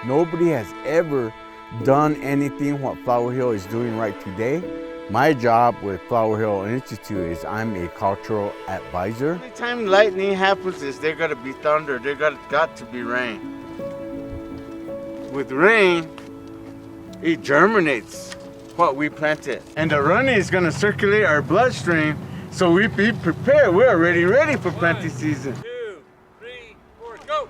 Nobody has ever done anything what Flower Hill is doing right today. My job with Flower Hill Institute is I'm a cultural advisor. Anytime lightning happens, is there got to be thunder, there got to be rain. With rain, it germinates what we planted. And the rain is going to circulate our bloodstream, so we be prepared. We're already ready for planting season. 2, 3, 4, go!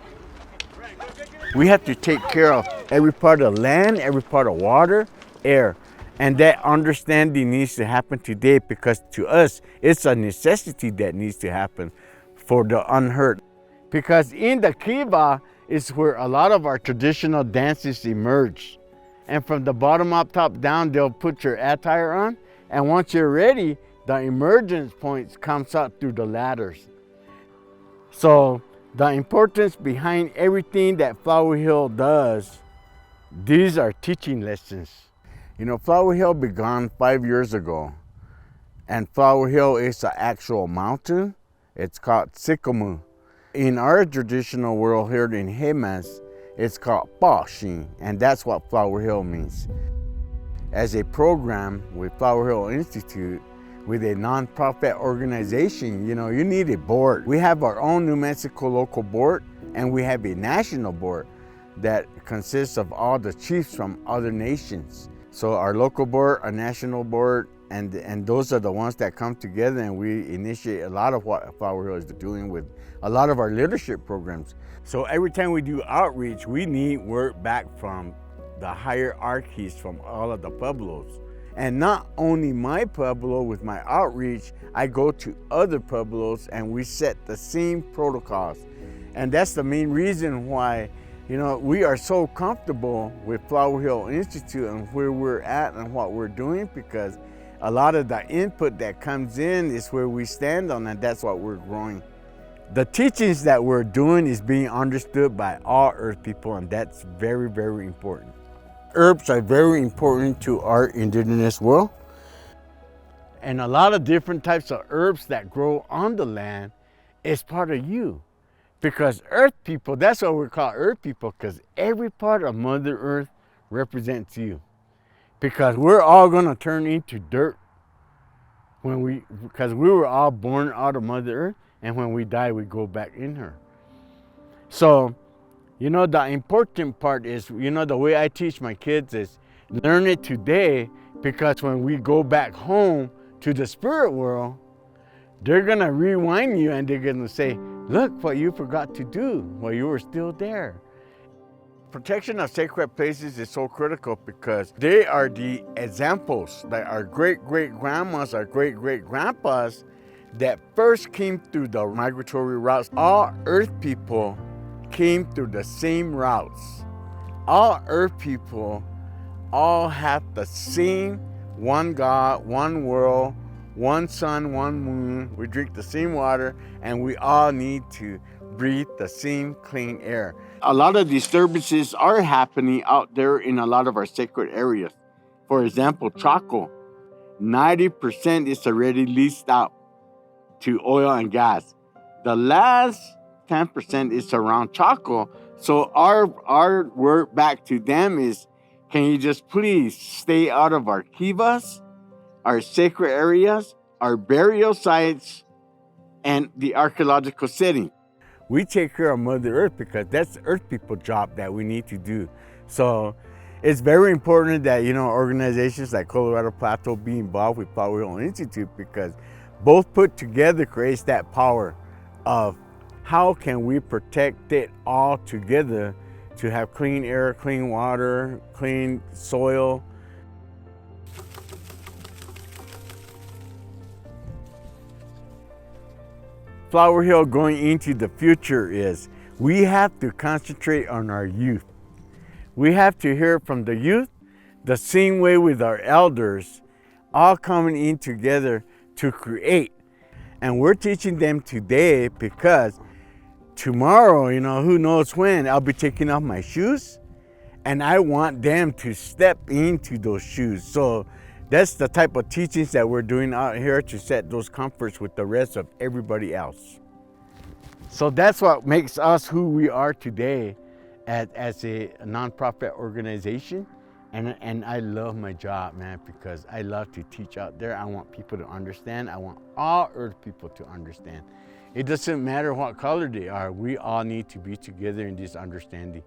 We have to take care of every part of land, every part of water, air. And that understanding needs to happen today because to us, it's a necessity that needs to happen for the unheard. Because in the kiva is where a lot of our traditional dances emerge. And from the bottom up, top down, they'll put your attire on. And once you're ready, the emergence points comes out through the ladders. So the importance behind everything that Flower Hill does, these are teaching lessons. You know, Flower Hill began 5 years ago, and Flower Hill is an actual mountain. It's called Sycamore. In our traditional world here in Hemas, it's called Paxing, and that's what Flower Hill means. As a program with Flower Hill Institute, with a nonprofit organization, you know, you need a board. We have our own New Mexico local board, and we have a national board that consists of all the chiefs from other nations. So our local board, our national board, and those are the ones that come together, and we initiate a lot of what Flower Hill is doing with a lot of our leadership programs. So every time we do outreach, we need work back from the hierarchies from all of the pueblos. And not only my pueblo with my outreach, I go to other pueblos and we set the same protocols. And that's the main reason why, you know, we are so comfortable with Flower Hill Institute and where we're at and what we're doing, because a lot of the input that comes in is where we stand on, and that's what we're growing. The teachings that we're doing is being understood by all earth people, and that's very, very important. Herbs are very important to our indigenous world. And a lot of different types of herbs that grow on the land is part of you. Because earth people, that's what we call earth people, because every part of Mother Earth represents you. Because we're all gonna turn into dirt because we were all born out of Mother Earth, and when we die, we go back in her. So, you know, the important part is, you know, the way I teach my kids is learn it today, because when we go back home to the spirit world, they're gonna rewind you and they're gonna say, look what you forgot to do while you were still there. Protection of sacred places is so critical because they are the examples that our great-great-grandmas, our great-great-grandpas that first came through the migratory routes. All earth people came through the same routes. All earth people all have the same one God, one world, one sun, one moon. We drink the same water, and we all need to breathe the same clean air. A lot of disturbances are happening out there in a lot of our sacred areas. For example, Chaco, 90% is already leased out to oil and gas. The last 10% is around Chaco. So our word back to them is, can you just please stay out of our kivas, our sacred areas, our burial sites, and the archaeological setting. We take care of Mother Earth because that's Earth people job that we need to do. So it's very important that, you know, organizations like Colorado Plateau be involved with Flower Hill Institute, because both put together creates that power of how can we protect it all together to have clean air, clean water, clean soil. Flower Hill going into the future is we have to concentrate on our youth. We have to hear from the youth the same way with our elders, all coming in together to create. And we're teaching them today because tomorrow, you know, who knows when, I'll be taking off my shoes and I want them to step into those shoes. So that's the type of teachings that we're doing out here to set those comforts with the rest of everybody else. So that's what makes us who we are today, as a nonprofit organization. And I love my job, man, because I love to teach out there. I want people to understand. I want all Earth people to understand. It doesn't matter what color they are. We all need to be together in this understanding.